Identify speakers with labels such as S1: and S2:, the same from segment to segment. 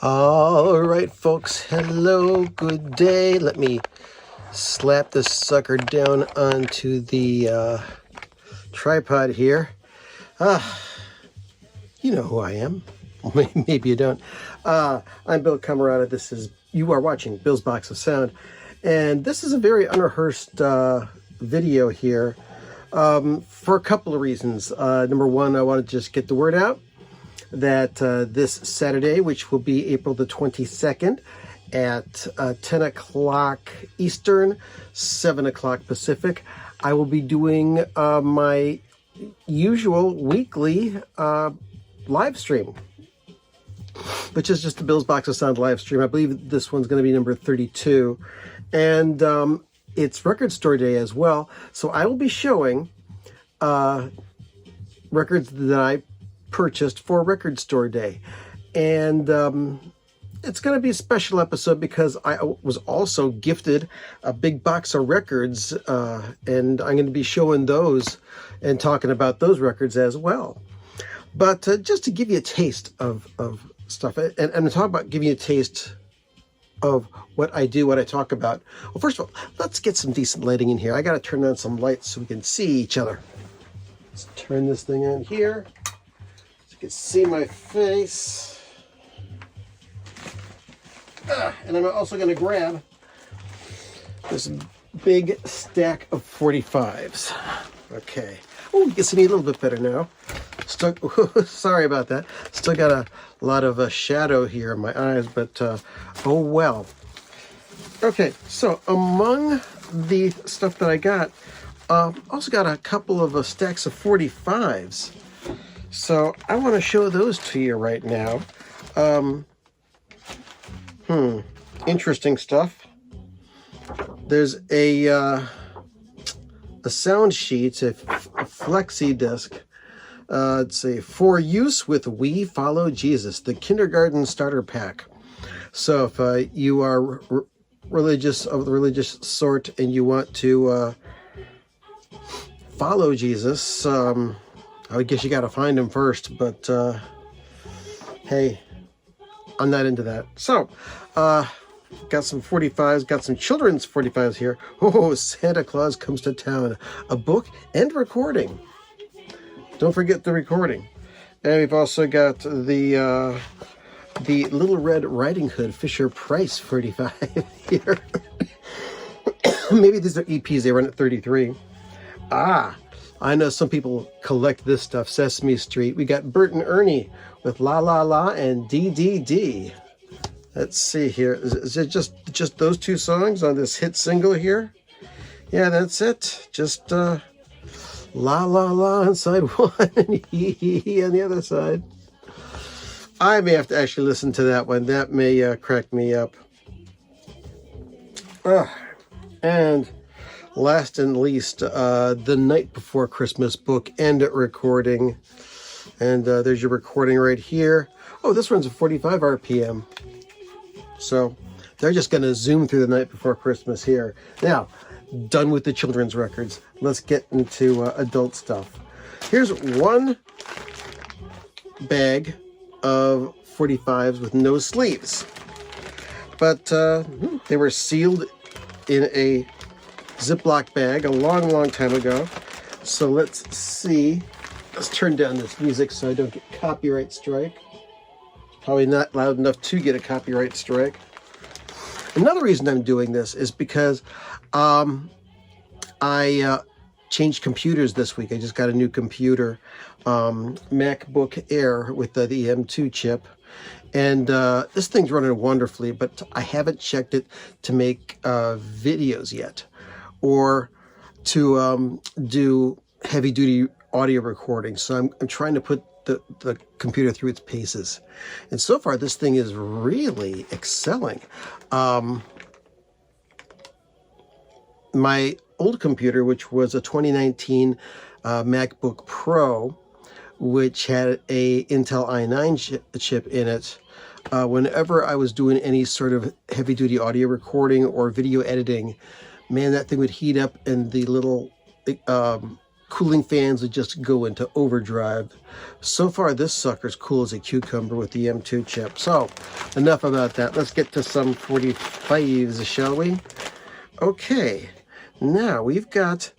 S1: All right, folks. Hello, good day. Let me slap this sucker down onto the tripod here. You know who I am. Maybe you don't. I'm Bill Camarada. You are watching Bill's Box of Sound. And this is a very unrehearsed video here for a couple of reasons. Number one, I want to just get the word out that this Saturday, which will be April the 22nd at 10 o'clock Eastern, 7 o'clock Pacific, I will be doing my usual weekly live stream, which is just the Bill's Box of Sound live stream. I believe this one's going to be number 32. And it's Record Store Day as well. So I will be showing records that I purchased for Record Store Day. And it's going to be a special episode because I was also gifted a big box of records, and I'm going to be showing those and talking about those records as well. But just to give you a taste of stuff, and I'm talking about giving you a taste of what I do, what I talk about. Well, first of all, let's get some decent lighting in here. I got to turn on some lights so we can see each other. Let's turn this thing on here so you can see my face. And I'm also going to grab this big stack of 45s. Okay. Oh, you can see me a little bit better now. Still, sorry about that. Still got a lot of shadow here in my eyes, but oh well. Okay, so among the stuff that I got, also got a couple of stacks of 45s. So I want to show those to you right now. Interesting stuff. There's a sound sheet, a flexi disc. It's a For Use with We Follow Jesus, the Kindergarten Starter Pack. So if you are religious, of the religious sort, and you want to follow Jesus, I guess you got to find him first, but hey, I'm not into that. So, got some 45s, got some children's 45s here. Oh, Santa Claus Comes to Town, a book and recording. Don't forget the recording. And we've also got the Little Red Riding Hood Fisher Price 45 here. Maybe these are EPs, they run at 33. I know some people collect this stuff. Sesame Street. We got Bert and Ernie with La La La and DDD. Let's see here. Is it just those two songs on this hit single here? Yeah, that's it. Just La La La on side one and Hee Hee Hee on the other side. I may have to actually listen to that one. That may crack me up. And last and least, The Night Before Christmas book and recording. And there's your recording right here. Oh, this runs at 45 RPM. So they're just going to zoom through The Night Before Christmas here. Now, done with the children's records. Let's get into adult stuff. Here's one bag of 45s with no sleeves. But they were sealed in a Ziploc bag a long, long time ago. So let's see. Let's turn down this music so I don't get copyright strike. Probably not loud enough to get a copyright strike. Another reason I'm doing this is because I changed computers this week. I just got a new computer, MacBook Air with the M2 chip. And this thing's running wonderfully, but I haven't checked it to make videos yet or to do heavy-duty audio recording. So I'm trying to put the computer through its paces. And so far, this thing is really excelling. My old computer, which was a 2019 MacBook Pro, which had a Intel i9 chip in it, whenever I was doing any sort of heavy-duty audio recording or video editing, man, that thing would heat up and the little cooling fans would just go into overdrive. So far, this sucker's cool as a cucumber with the M2 chip. So, enough about that. Let's get to some 45s, shall we? Okay, now we've got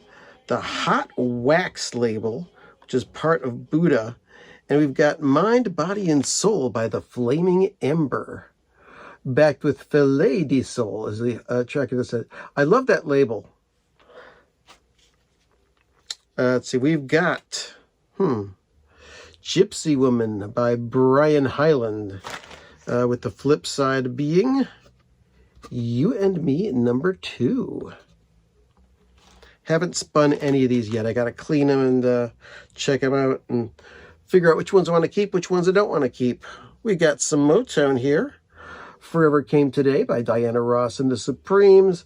S1: the Hot Wax label, which is part of Buddha, and we've got Mind, Body, and Soul by the Flaming Ember. Backed with Filet de Soul, as the tracker said. I love that label. Let's see, we've got Gypsy Woman by Brian Hyland, with the flip side being You and Me #2. Haven't spun any of these yet. I got to clean them and check them out and figure out which ones I want to keep, which ones I don't want to keep. We got some Motown here. Forever Came Today by Diana Ross and the Supremes,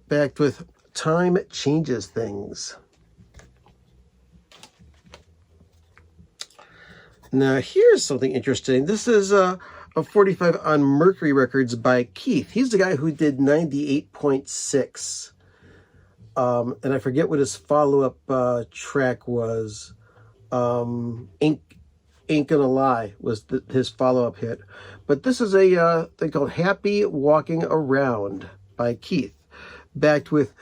S1: backed with Time Changes Things. Now here's something interesting. This is a 45 on Mercury Records by Keith. He's the guy who did 98.6. And I forget what his follow-up track was. Ain't Gonna Lie was his follow-up hit. But this is a thing called Happy Walking Around by Keith, backed with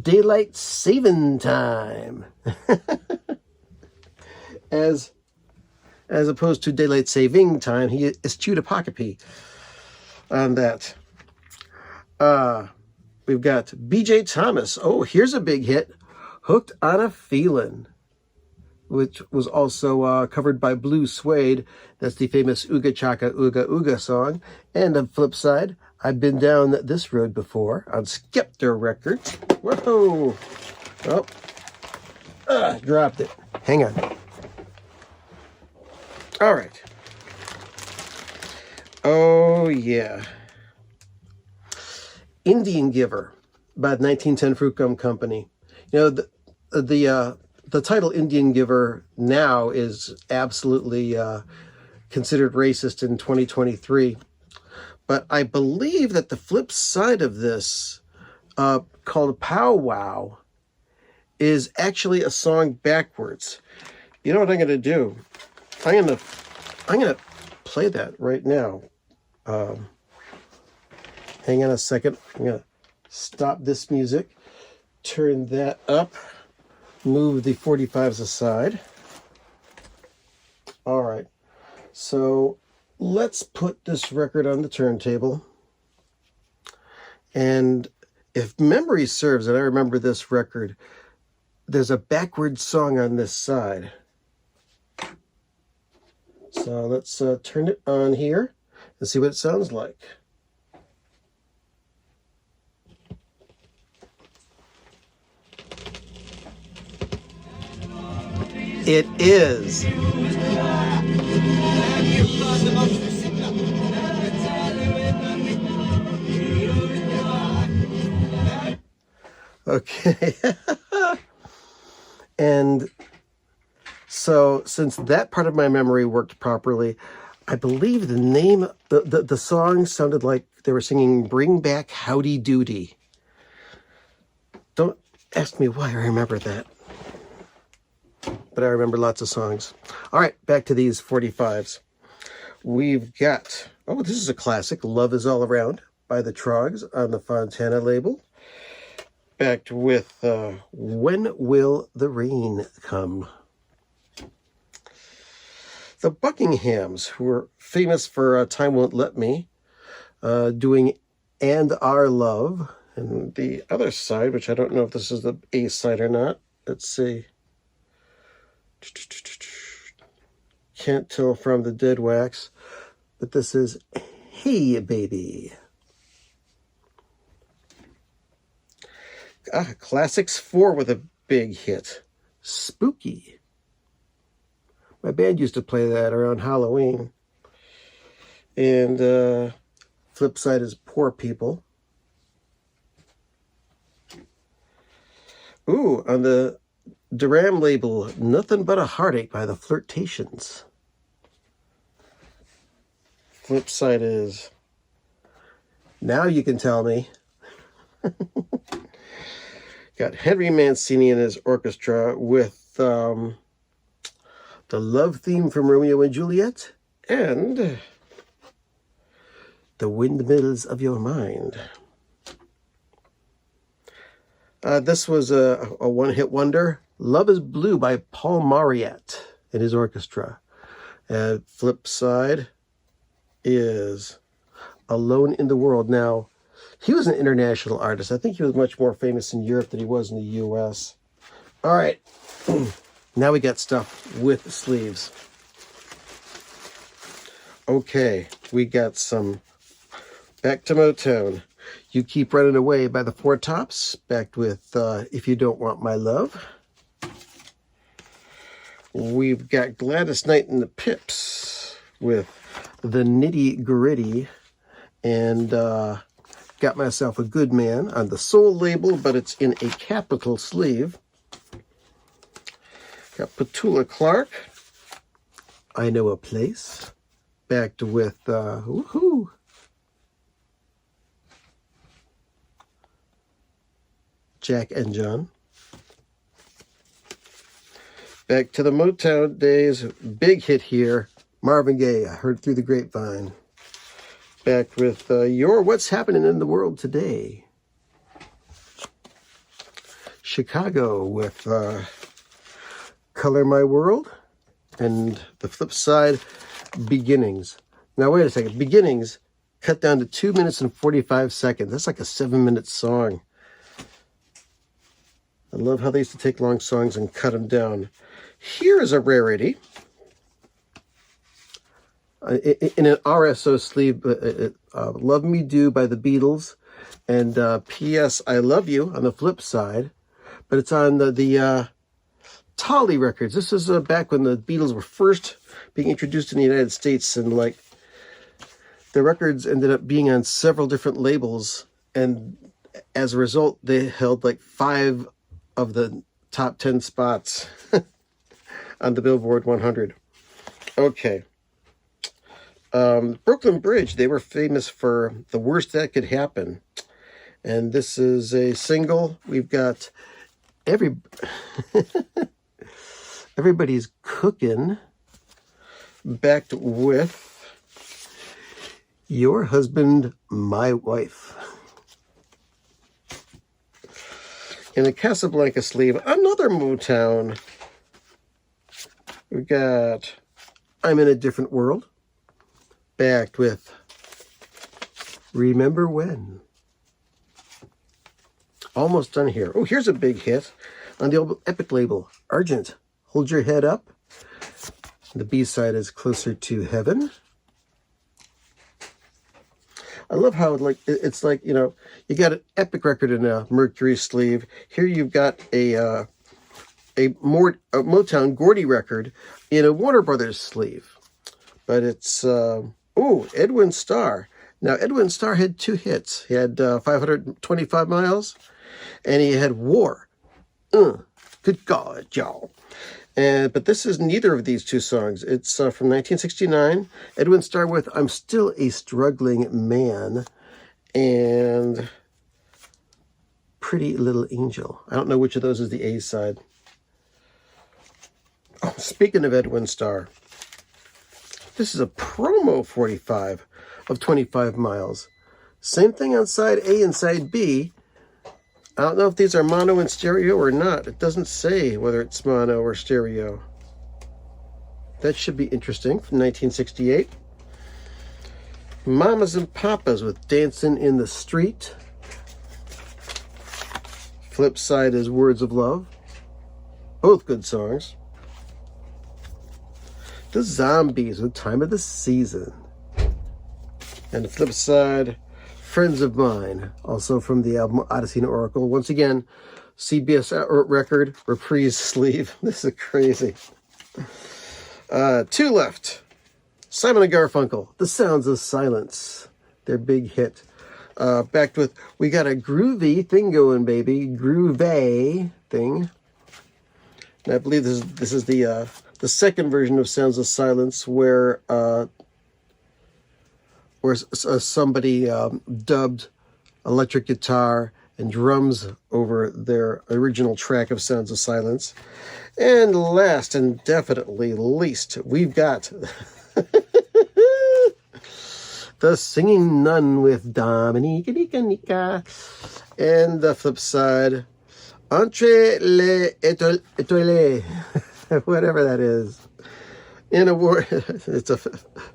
S1: Daylight Saving Time. as opposed to Daylight Saving Time, he eschewed apocryphy on that. We've got B.J. Thomas. Oh, here's a big hit. Hooked on a Feelin', which was also covered by Blue Suede. That's the famous Ooga Chaka Ooga Ooga song. And on the flip side, I've been down this road before on Skepta Records. Whoa! Oh, dropped it. Hang on. All right. Oh, yeah. Indian Giver by the 1910 Fruit Gum Company. You know, the title Indian Giver now is absolutely considered racist in 2023. But I believe that the flip side of this, called Pow Wow, is actually a song backwards. You know what I'm going to do? I'm gonna play that right now. Hang on a second. I'm going to stop this music, turn that up, move the 45s aside. All right. So let's put this record on the turntable. And if memory serves, and I remember this record, there's a backwards song on this side. So let's turn it on here and see what it sounds like. It is. Okay. And so since that part of my memory worked properly, I believe the name, the song sounded like they were singing Bring Back Howdy Doody. Don't ask me why I remember that. But I remember lots of songs. All right, back to these 45s. We've got, oh, this is a classic, Love Is All Around by the Trogs on the Fontana label. Backed with When Will the Rain Come? The Buckinghams, who were famous for Time Won't Let Me, doing And Our Love. And the other side, which I don't know if this is the A side or not. Let's see. Can't tell from the dead wax, but this is Hey Baby. Classics 4 with a big hit. Spooky. My band used to play that around Halloween. And flip side is Poor People. Ooh, on the Duran label, Nothing But a Heartache by the Flirtations. Flip side is Now You Can Tell Me. Got Henry Mancini and his orchestra with the love theme from Romeo and Juliet and The Windmills of Your Mind. This was a one-hit wonder. Love is Blue by Paul Mariette and his orchestra. Flip side is Alone in the World. Now, he was an international artist. I think he was much more famous in Europe than he was in the U.S. All right. Now we got stuff with sleeves. Okay, we got some Back to Motown. You Keep Running Away by the Four Tops, backed with If You Don't Want My Love. We've got Gladys Knight and the Pips with The Nitty Gritty, and Got Myself a Good Man on the Soul label, but it's in a capital sleeve. Got Petula Clark, I Know a Place, backed with woohoo, Jack and John. Back to the Motown days, big hit here, Marvin Gaye, I Heard Through the Grapevine. Back with Your What's Happening in the World Today. Chicago with Color My World. And the flip side, Beginnings. Now wait a second, Beginnings cut down to 2 minutes and 45 seconds. That's like a 7-minute song. I love how they used to take long songs and cut them down. Here is a rarity. In an RSO sleeve, Love Me Do by the Beatles, and P.S. I Love You on the flip side, but it's on the Tolly records. This is back when the Beatles were first being introduced in the United States, and like the records ended up being on several different labels, and as a result, they held like 5 of the top 10 spots on the Billboard 100. Okay. Brooklyn Bridge, they were famous for The Worst That Could Happen. And this is a single. We've got Everybody's Cooking, backed with Your Husband, My Wife. In the Casablanca sleeve, another Motown. We got I'm in a Different World, backed with Remember When. Almost done here. Oh, here's a big hit on the old Epic label, Argent, Hold Your Head Up. The B-side is Closer to Heaven. I love how it's like, you know, you got an Epic record in a Mercury sleeve. Here you've got a Motown Gordy record in a Warner Brothers sleeve. But it's, Edwin Starr. Now, Edwin Starr had 2 hits. He had 525 Miles, and he had War. Good God, y'all. But this is neither of these 2 songs. It's from 1969. Edwin Starr with I'm Still a Struggling Man and Pretty Little Angel. I don't know which of those is the A side. Oh, speaking of Edwin Starr, this is a promo 45 of 25 Miles. Same thing on side A and side B. I don't know if these are mono and stereo or not. It doesn't say whether it's mono or stereo. That should be interesting, from 1968. Mamas and Papas with Dancing in the Street. Flip side is Words of Love. Both good songs. The Zombies with Time of the Season. And the flip side, Friends of Mine, also from the album Odyssey and Oracle. Once again, CBS record, reprise sleeve. This is crazy. 2 left. Simon and Garfunkel, The Sounds of Silence. Their big hit. Backed with, we got a groovy thing going, baby. Groovy thing. And I believe this is the second version of Sounds of Silence, where somebody dubbed electric guitar and drums over their original track of Sounds of Silence. And last and definitely least, we've got The Singing Nun with Dominica Nika Nika. And the flip side, Entre les étoiles, whatever that is. It's a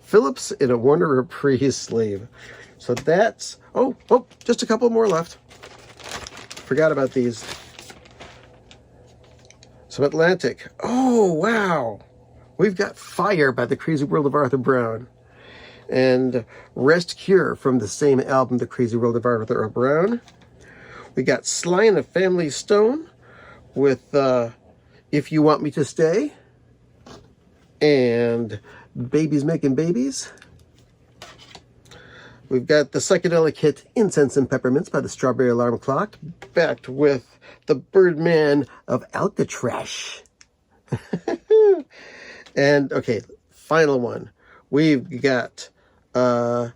S1: Phillips in a Warner Reprise sleeve. So that's, oh, just a couple more left. Forgot about these. Some Atlantic. Oh, wow. We've got Fire by The Crazy World of Arthur Brown. And Rest Cure from the same album, The Crazy World of Arthur Brown. We got Sly and the Family Stone with If You Want Me to Stay. And Babies Making Babies. We've got the psychedelic hit Incense and Peppermints by the Strawberry Alarm Clock, backed with the Birdman of Alcatraz. And, okay, final one. We've got, the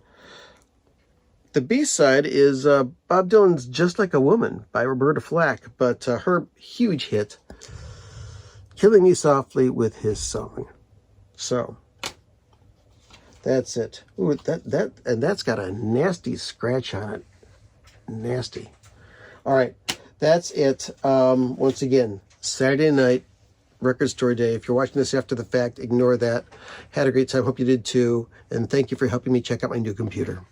S1: B-side is Bob Dylan's Just Like a Woman by Roberta Flack, but her huge hit, Killing Me Softly with His Song. So, that's it. Ooh, that's got a nasty scratch on it. Nasty. All right, that's it. Once again, Saturday night, Record Store Day. If you're watching this after the fact, ignore that. Had a great time. Hope you did too. And thank you for helping me check out my new computer.